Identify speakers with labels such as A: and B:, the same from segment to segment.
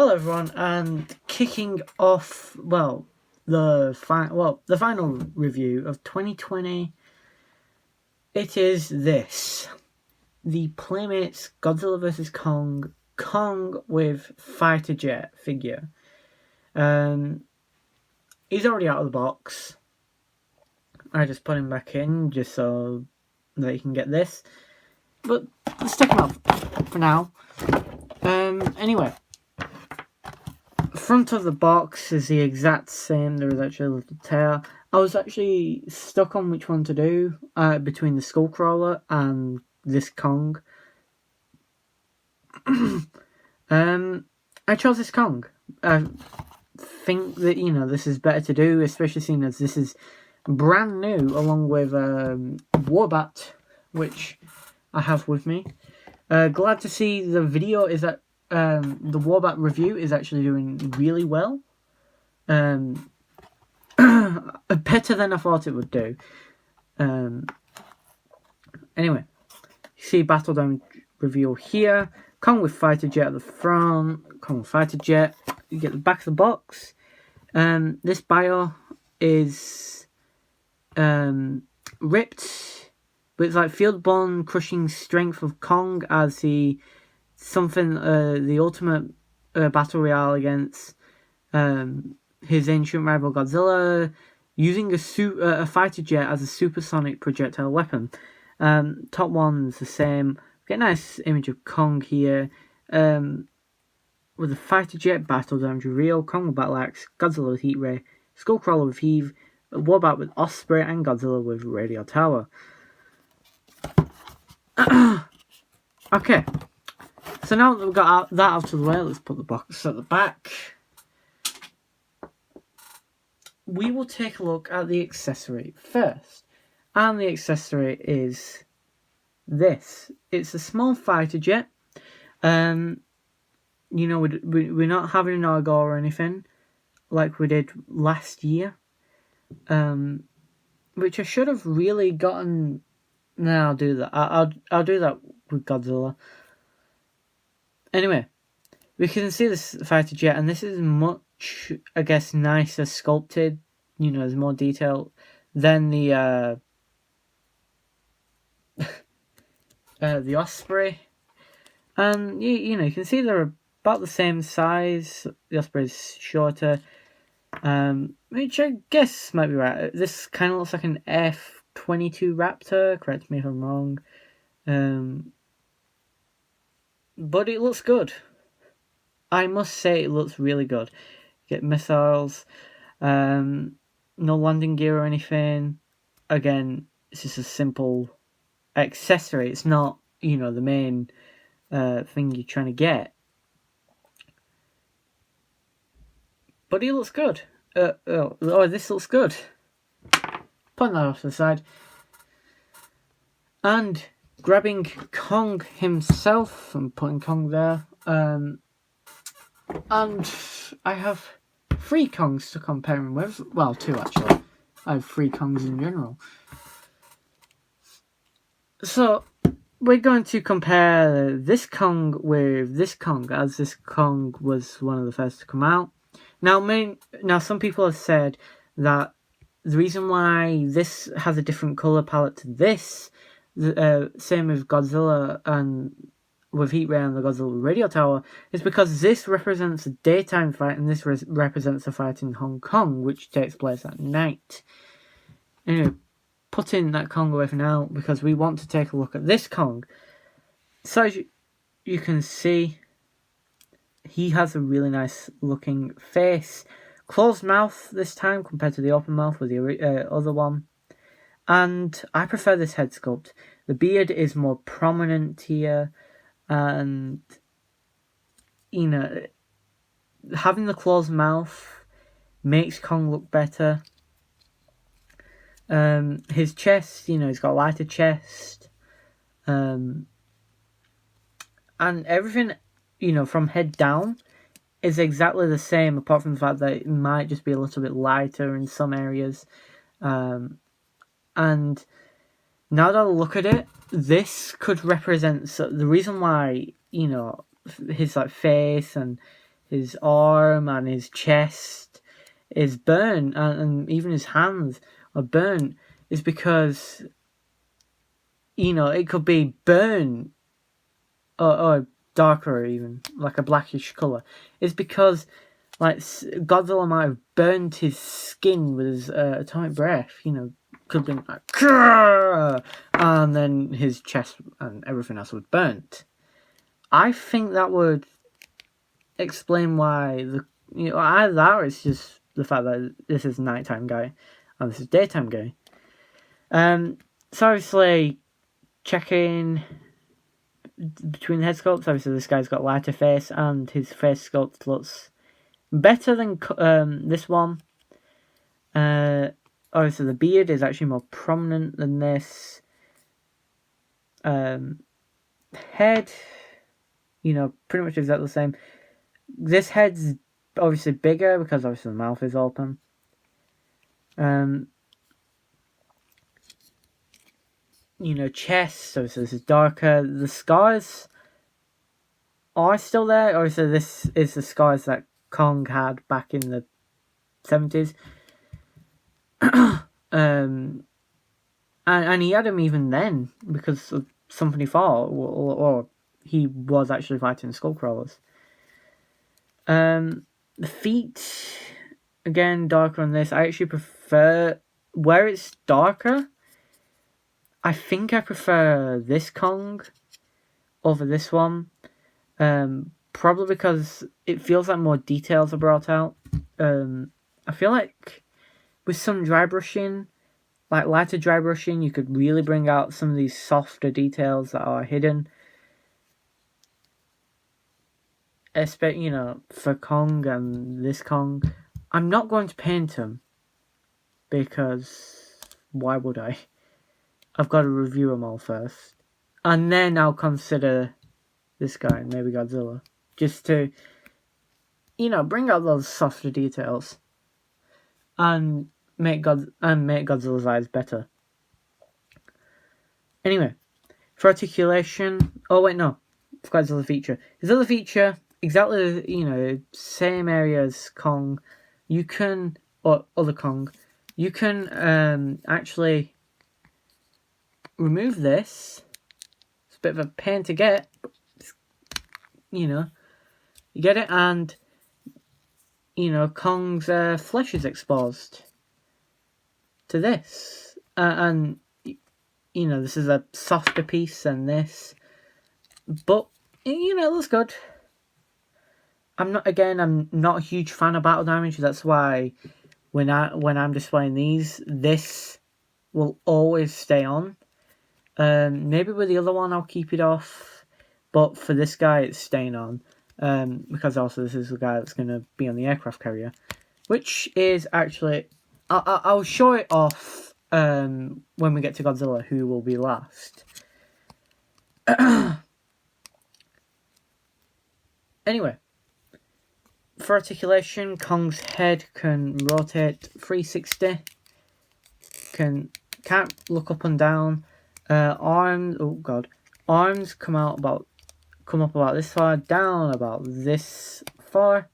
A: Hello everyone, and kicking off, the final review of 2020, it is this. The Playmates Godzilla vs. Kong with fighter jet figure. He's already out of the box. I just put him back in just so that you can get this. But let's take him out for now. Anyway. Front of the box is the exact same. There is actually a little tail. I was actually stuck on which one to do between the Skullcrawler and this Kong. I chose this Kong. I think that, this is better to do, especially seeing as this is brand new, along with Warbat, which I have with me. Glad to see the video is that the Warbat review is actually doing really well. Better than I thought it would do. Anyway, you see Battle Damage reveal here. Kong with fighter jet at the front. Kong with fighter jet. You get the back of the box. This bio is ripped, but it's like field bond crushing strength of Kong as the ultimate battle royale against his ancient rival Godzilla, using a fighter jet as a supersonic projectile weapon. Top one's the same. Get a nice image of Kong here. With a fighter jet, battle damage reveal, Kong with battle axe, Godzilla with heat ray, Skullcrawler with heave, Warbat with Osprey, and Godzilla with radio tower. Okay. So now that we've got that out of the way, let's put the box at the back. We will take a look at the accessory first. And the accessory is this. It's a small fighter jet. We're not having an Argo or anything like we did last year. Which I should have really gotten. No, I'll do that. I'll do that with Godzilla. Anyway, we can see this fighter jet, and this is much, I guess, nicer sculpted. There's more detail than the Osprey. And you can see they're about the same size. The Osprey's shorter, which I guess might be right. This kind of looks like an F-22 Raptor. Correct me if I'm wrong. But it looks good. I must say it looks really good. You get missiles, no landing gear or anything. Again, it's just a simple accessory. It's not, the main thing you're trying to get. But it looks good. This looks good. Putting that off to the side. And grabbing Kong himself and putting Kong there. And I have 3 Kongs to compare him with. Well, 2 actually. I have 3 Kongs in general. So, we're going to compare this Kong with this Kong, as this Kong was one of the first to come out. Now some people have said that the reason why this has a different colour palette to this, same with Godzilla and with Heat Ray and the Godzilla with Radio Tower, is because this represents a daytime fight and this represents a fight in Hong Kong, which takes place at night. Anyway, putting that Kong away for now, because we want to take a look at this Kong. So as you can see, he has a really nice looking face. Closed mouth this time compared to the open mouth with the other one. And I prefer this head sculpt. The beard is more prominent here. And, having the closed mouth makes Kong look better. His chest, he's got a lighter chest. And everything, from head down is exactly the same, apart from the fact that it might just be a little bit lighter in some areas. And now that I look at it, this could represent the reason why, his face and his arm and his chest is burnt, and even his hands are burnt, is because, you know, it could be burnt or darker, even like a blackish color. It's because, like, Godzilla might have burnt his skin with his atomic breath. You know, could have been like, "Grrr!" And then his chest and everything else was burnt. I think that would explain why either that, or it's just the fact that this is nighttime guy and this is daytime guy. So obviously, checking between the head sculpts, obviously this guy's got lighter face, and his face sculpt looks better than this one. Obviously the beard is actually more prominent than this. Head, you know, pretty much exactly the same. This head's obviously bigger because obviously the mouth is open. You know, chest, so this is darker. The scars are still there. Obviously, this is the scars that Kong had back in the 70s. And he had them even then because of something he fought, or he was actually fighting skullcrawlers. The feet, again, darker on this. I actually prefer, where it's darker, I think I prefer this Kong over this one. Probably because it feels like more details are brought out. I feel like with some dry brushing, like lighter dry brushing, you could really bring out some of these softer details that are hidden. Especially, you know, for Kong and this Kong. I'm not going to paint him because why would I? I've got to review them all first. And then I'll consider this guy, maybe Godzilla. Just to, you know, bring out those softer details. And make Godzilla's eyes better. Anyway, for articulation... Oh, wait, no. Forgot his other feature. His other feature, exactly, you know, same area as Kong. You can... Or other Kong. You can actually remove this. It's a bit of a pain to get. You know. You get it, and... You know, Kong's flesh is exposed to this. And, you know, this is a softer piece than this. But, you know, it looks good. I'm not a huge fan of battle damage. That's why when I'm displaying these, this will always stay on. Maybe with the other one I'll keep it off. But for this guy, it's staying on. Because also this is the guy that's going to be on the aircraft carrier, which is actually, I'll show it off when we get to Godzilla, who will be last. Anyway, for articulation, Kong's head can rotate 360. Can't look up and down. Arms come up about this far, down about this far.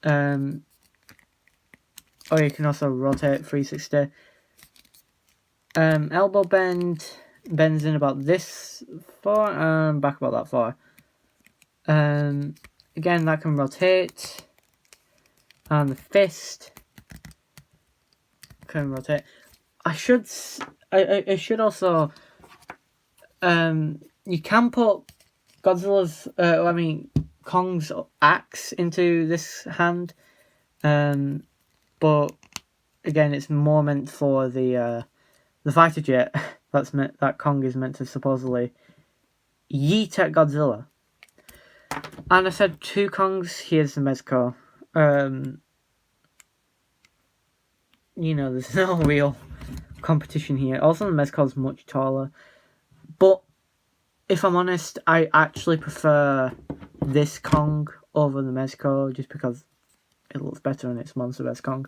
A: Or you can also rotate 360. Elbow bends in about this far and back about that far. Again, that can rotate. And the fist can rotate. I should also, you can put Kong's axe into this hand, but again, it's more meant for the fighter jet that Kong is meant to supposedly yeet at Godzilla. And I said two Kongs. Here's the Mezco. You know, there's no real competition here. Also, the Mezco's much taller, but if I'm honest, I actually prefer this Kong over the Mezco just because it looks better and it's Monsterverse Kong.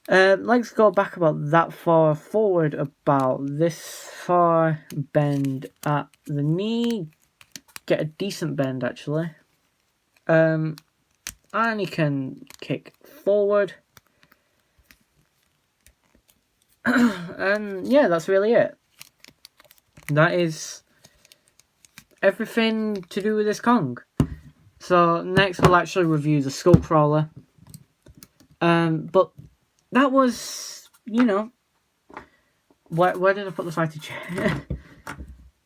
A: Legs go back about that far, forward about this far, bend at the knee, get a decent bend actually. And he can kick forward. And yeah, that's really it. That is everything to do with this Kong. So next we'll actually review the Skull Crawler. But that was, you know, where did I put the fighter jet?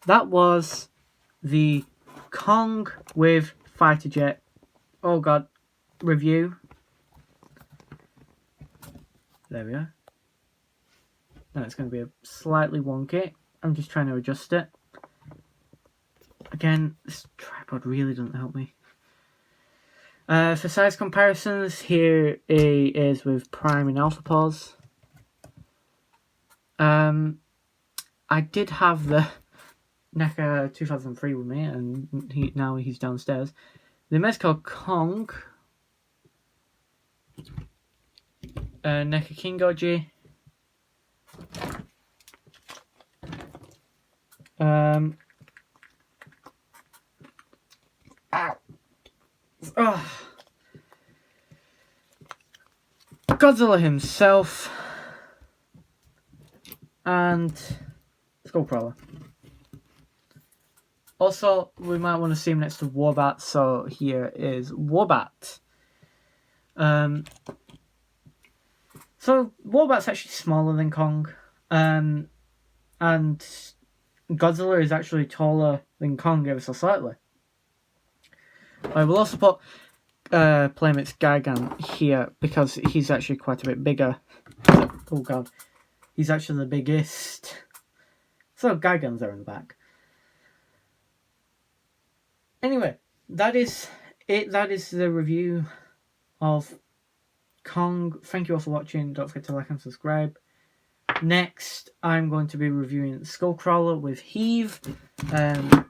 A: That was the Kong with fighter jet. Oh god, review. There we are. Now it's going to be a slightly wonky. I'm just trying to adjust it. Again, this tripod really doesn't help me. For size comparisons, here is with Prime and Alpha Pause. I did have the NECA 2003 with me, and now he's downstairs. The Mezco Kong, NECA King Goji, Godzilla himself, and Skullcrawler. Also, we might want to see him next to Warbat, so here is Warbat. So Warbat's actually smaller than Kong, and Godzilla is actually taller than Kong ever so slightly. I will also put Playmate's Gigan here because he's actually quite a bit bigger. Oh god, he's actually the biggest. So Gigans are in the back. Anyway, that is it. That is the review of Kong. Thank you all for watching. Don't forget to like and subscribe. Next, I'm going to be reviewing Skullcrawler with Heave. And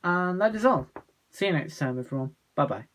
A: that is all. See you next time, everyone. Bye-bye.